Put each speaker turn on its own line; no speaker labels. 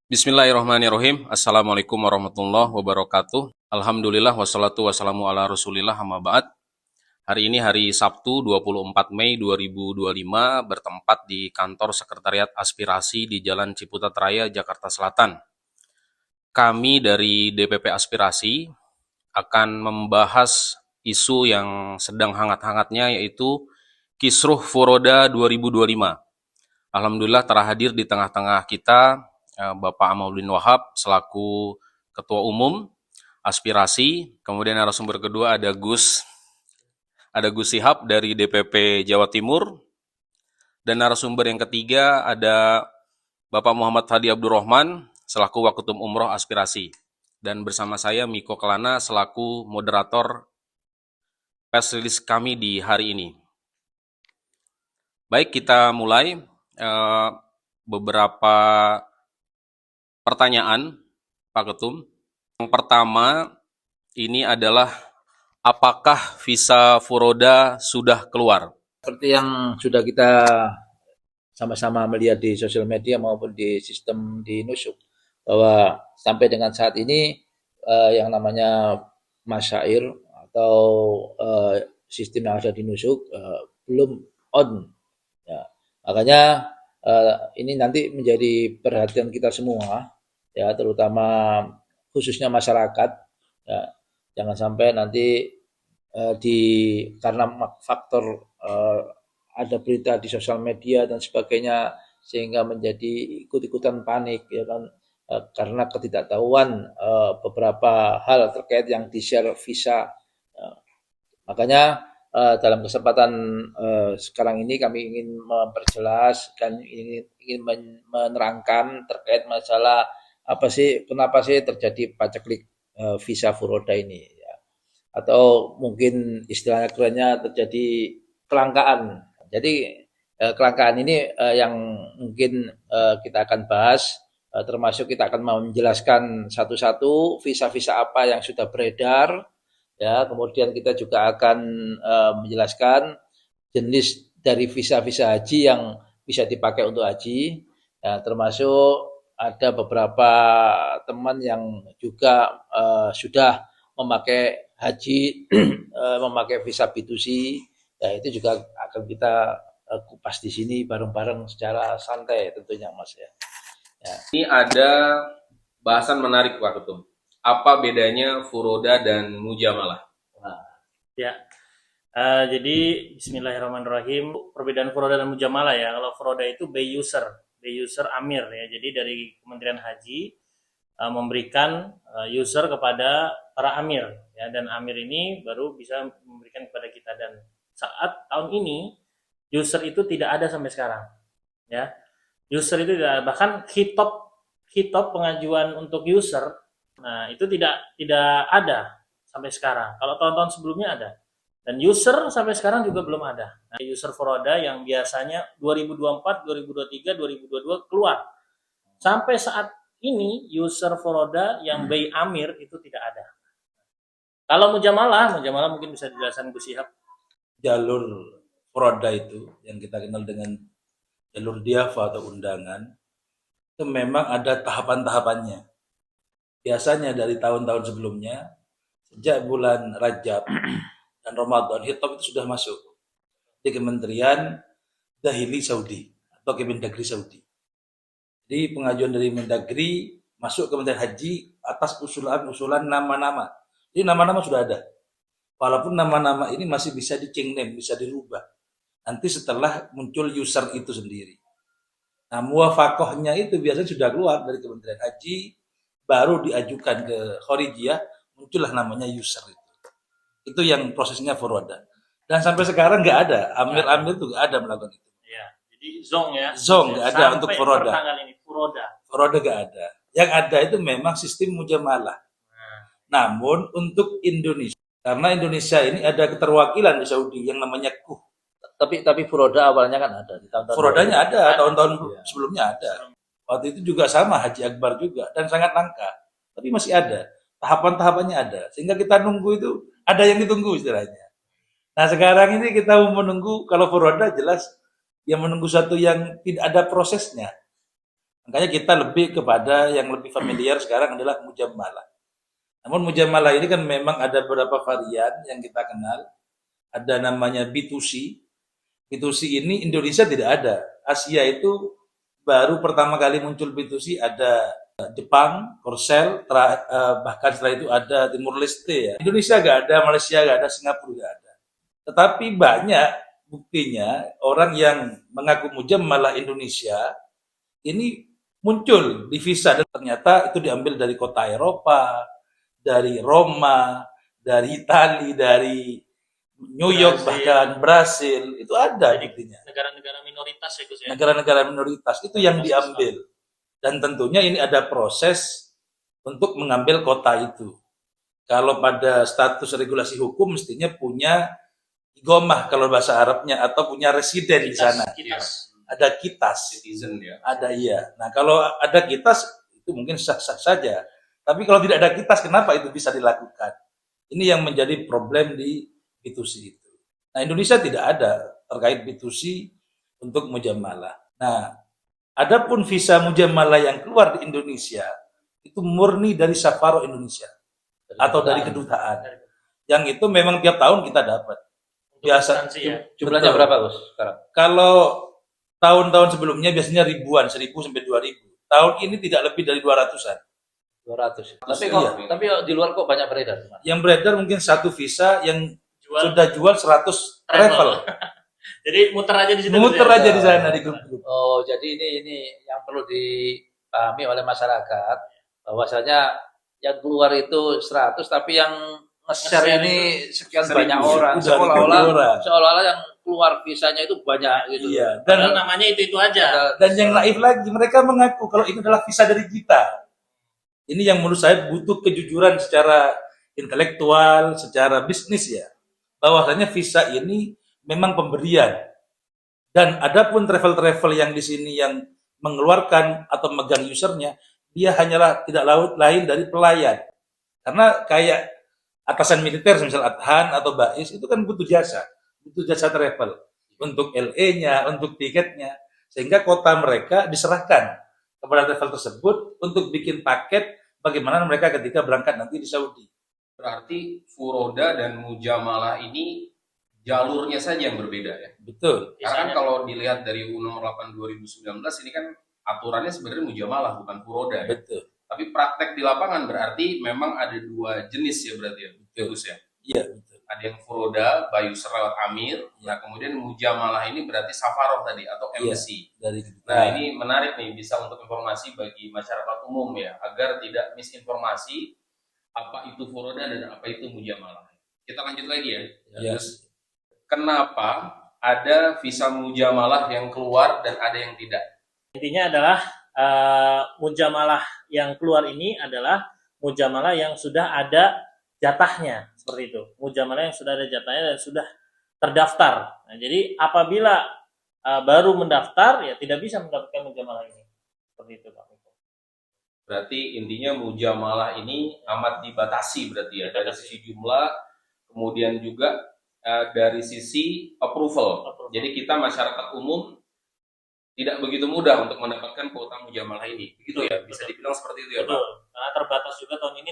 Bismillahirrahmanirrahim. Assalamualaikum warahmatullahi wabarakatuh. Alhamdulillah wassalatu wassalamu ala rasulillah amma ba'd. Hari ini hari Sabtu 24 Mei 2025 bertempat di kantor Sekretariat Aspirasi di Jalan Ciputat Raya, Jakarta Selatan. Kami dari DPP Aspirasi akan membahas isu yang sedang hangat-hangatnya yaitu Kisruh Furoda 2025. Alhamdulillah telah hadir di tengah-tengah kita Bapak Amaluddin Wahab selaku Ketua Umum Aspirasi. Kemudian narasumber kedua ada Gus Sihab dari DPP Jawa Timur. Dan narasumber yang ketiga ada Bapak Muhammad Hadi Abdurrahman selaku Waketum Umroh Aspirasi. Dan bersama saya Miko Kelana selaku moderator press release kami di hari ini. Baik, kita mulai. Beberapa pertanyaan, Pak Ketum. Yang pertama, ini adalah apakah visa Furoda sudah keluar?
Seperti yang sudah kita sama-sama melihat di sosial media maupun di sistem di Nusuk, bahwa sampai dengan saat ini yang namanya masyair atau sistem yang ada di Nusuk belum on. Ya. Makanya ini nanti menjadi perhatian kita semua, ya, terutama khususnya masyarakat. Ya, jangan sampai nanti karena faktor ada berita di sosial media dan sebagainya sehingga menjadi ikut-ikutan panik, ya kan, karena ketidaktahuan beberapa hal terkait yang di-share visa. Makanya dalam kesempatan sekarang ini kami ingin memperjelas dan ingin menerangkan terkait masalah kenapa sih terjadi paceklik visa Furoda ini, ya. Atau mungkin istilahnya kerennya terjadi kelangkaan. Jadi kelangkaan ini yang mungkin kita akan bahas, termasuk kita akan menjelaskan satu-satu visa-visa apa yang sudah beredar. Ya, kemudian kita juga akan menjelaskan jenis dari visa-visa haji yang bisa dipakai untuk haji. Ya, termasuk ada beberapa teman yang juga sudah memakai haji, memakai visa B2C. Ya, itu juga akan kita kupas di sini bareng-bareng secara santai tentunya, Mas, ya.
Ya. Ini ada bahasan menarik, Pak Ketum. Apa bedanya Furoda dan Mujamalah?
Nah, ya, jadi Bismillahirrahmanirrahim. Perbedaan Furoda dan Mujamalah, ya. Kalau Furoda itu by user Amir, ya. Jadi dari Kementerian Haji memberikan user kepada para Amir, ya. Dan Amir ini baru bisa memberikan kepada kita. Dan saat tahun ini user itu tidak ada sampai sekarang, ya. User itu tidak, bahkan hitop pengajuan untuk user. Nah, itu tidak ada sampai sekarang. Kalau tahun-tahun sebelumnya ada. Dan user sampai sekarang juga belum ada. Nah, user Furoda yang biasanya 2024, 2023, 2022 keluar. Sampai saat ini user Furoda yang by Amir itu tidak ada. Kalau Mujamalah mungkin bisa dijelaskan Gus Syihab.
Jalur Furoda itu yang kita kenal dengan jalur diafa atau undangan, itu memang ada tahapan-tahapannya. Biasanya dari tahun-tahun sebelumnya, sejak bulan Rajab dan Ramadan, hitop itu sudah masuk di Kementerian Dahili Saudi atau Kemendagri Saudi. Jadi pengajuan dari Mendagri masuk ke Kementerian Haji atas usulan nama-nama. Jadi nama-nama sudah ada. Walaupun nama-nama ini masih bisa di-change name, bisa dirubah. Nanti setelah muncul user itu sendiri. Nah, muwafakohnya itu biasanya sudah keluar dari Kementerian Haji, baru diajukan ke Khorijiyah, muncullah namanya user itu. Itu yang prosesnya Furoda. Dan sampai sekarang nggak ada, Amir itu nggak ada melakukan itu.
Ya, jadi zong, ya.
Zong nggak ada untuk Furoda.
Furoda
nggak ada. Yang ada itu memang sistem mujamalah. Namun untuk Indonesia, karena Indonesia ini ada keterwakilan di Saudi yang namanya KUH.
Tapi Furoda awalnya kan ada di tahun-tahun.
Furodanya ada, tahun-tahun sebelumnya ada. Waktu itu juga sama, Haji Akbar juga, dan sangat langka. Tapi masih ada, tahapan-tahapannya ada. Sehingga kita nunggu itu, ada yang ditunggu istilahnya. Nah sekarang ini kita mau menunggu, kalau Furoda jelas, yang menunggu satu yang tidak ada prosesnya. Makanya kita lebih kepada yang lebih familiar sekarang adalah mujamalah. Namun mujamalah ini kan memang ada beberapa varian yang kita kenal. Ada namanya B2C. B2C ini Indonesia tidak ada. Asia itu baru pertama kali muncul B2C, ada Jepang, Korsel, bahkan setelah itu ada Timur Leste ya. Indonesia nggak ada, Malaysia nggak ada, Singapura nggak ada. Tetapi banyak buktinya orang yang mengaku mujamalah Indonesia ini muncul di visa dan ternyata itu diambil dari kota Eropa, dari Roma, dari Italia, dari New York,
Brasil.
bahkan Brasil, itu ada buktinya.
Negara-negara minoritas ya Gus ya.
Negara-negara minoritas itu yang diambil. Dan tentunya ini ada proses untuk mengambil kota itu. Kalau pada status regulasi hukum mestinya punya igomah kalau bahasa Arabnya, atau punya residen di sana. Ada kitas.
Citizen ya.
Ada, iya. Nah, kalau ada kitas itu mungkin sah-sah saja. Tapi kalau tidak ada kitas, kenapa itu bisa dilakukan? Ini yang menjadi problem di B2C itu. Nah, Indonesia tidak ada terkait B2C untuk mujamalah. Nah, adapun visa mujamalah yang keluar di Indonesia itu murni dari Safaro Indonesia atau dari kedutaan. Yang itu memang tiap tahun kita dapat. Biasa.
Jumlahnya
Betul.
berapa Gus sekarang?
Kalau tahun-tahun sebelumnya biasanya ribuan, 1.000 sampai 2.000. Tahun ini tidak lebih dari 200-an.
200. Tapi
Iya.
tapi di luar kok banyak beredar?
Yang beredar mungkin satu visa yang
Jual
sudah jual 100 travel.
Jadi muter aja di situ.
Muter
Gus ya?
aja di sana di grup-grup.
Oh, jadi ini yang perlu dipahami oleh masyarakat bahwasanya yang keluar itu 100 tapi yang nge-share
Nge-share
ini sekian
1.000.
banyak orang.
Udah 1.000 orang.
Seolah-olah yang keluar visanya itu banyak gitu.
Iya.
Padahal
Dan
namanya itu aja.
yang naif lagi, mereka mengaku kalau ini adalah visa dari kita. Ini yang menurut saya butuh kejujuran secara intelektual, secara bisnis ya. Bahwasanya visa ini memang pemberian. Dan adapun travel-travel yang di sini yang mengeluarkan atau megang usernya, dia hanyalah tidak lain dari pelayan. Karena kayak atasan militer, misal Adhan atau Bais, itu kan butuh jasa travel untuk LE-nya, untuk tiketnya, sehingga kota mereka diserahkan kepada travel tersebut untuk bikin paket bagaimana mereka ketika berangkat nanti di Saudi.
Berarti Furoda dan Mujamalah ini jalurnya saja yang berbeda ya.
Betul.
Karena kan kalau dilihat dari UU Nomor 8 2019 ini kan aturannya sebenarnya Mujamalah bukan Furoda ya.
Betul.
Tapi praktek di lapangan berarti memang ada dua jenis ya berarti ya, Gus ya.
Iya, betul.
Ada yang Furoda, Bayuser lewat Amir. Nah kemudian Mujamalah ini berarti Safaroh tadi atau MC.
Dari
Nah ini menarik nih, bisa untuk informasi bagi masyarakat umum ya, agar tidak misinformasi apa itu Furoda dan apa itu Mujamalah. Kita lanjut lagi ya.
Yes.
Kenapa ada visa Mujamalah yang keluar dan ada yang tidak?
Intinya adalah mujamalah yang keluar ini adalah mujamalah yang sudah ada jatahnya, seperti itu. Mujamalah yang sudah ada jatahnya dan sudah terdaftar. Nah, jadi apabila baru mendaftar ya tidak bisa mendapatkan mujamalah ini. Seperti itu Pak Miko.
Berarti intinya Mujamalah ini amat dibatasi berarti ya, dari sisi jumlah, kemudian juga dari sisi approval. Jadi kita masyarakat umum tidak begitu mudah untuk mendapatkan kuota Mujamalah ini. Begitu ya, bisa dibilang seperti itu ya Pak?
Betul. Karena terbatas juga tahun ini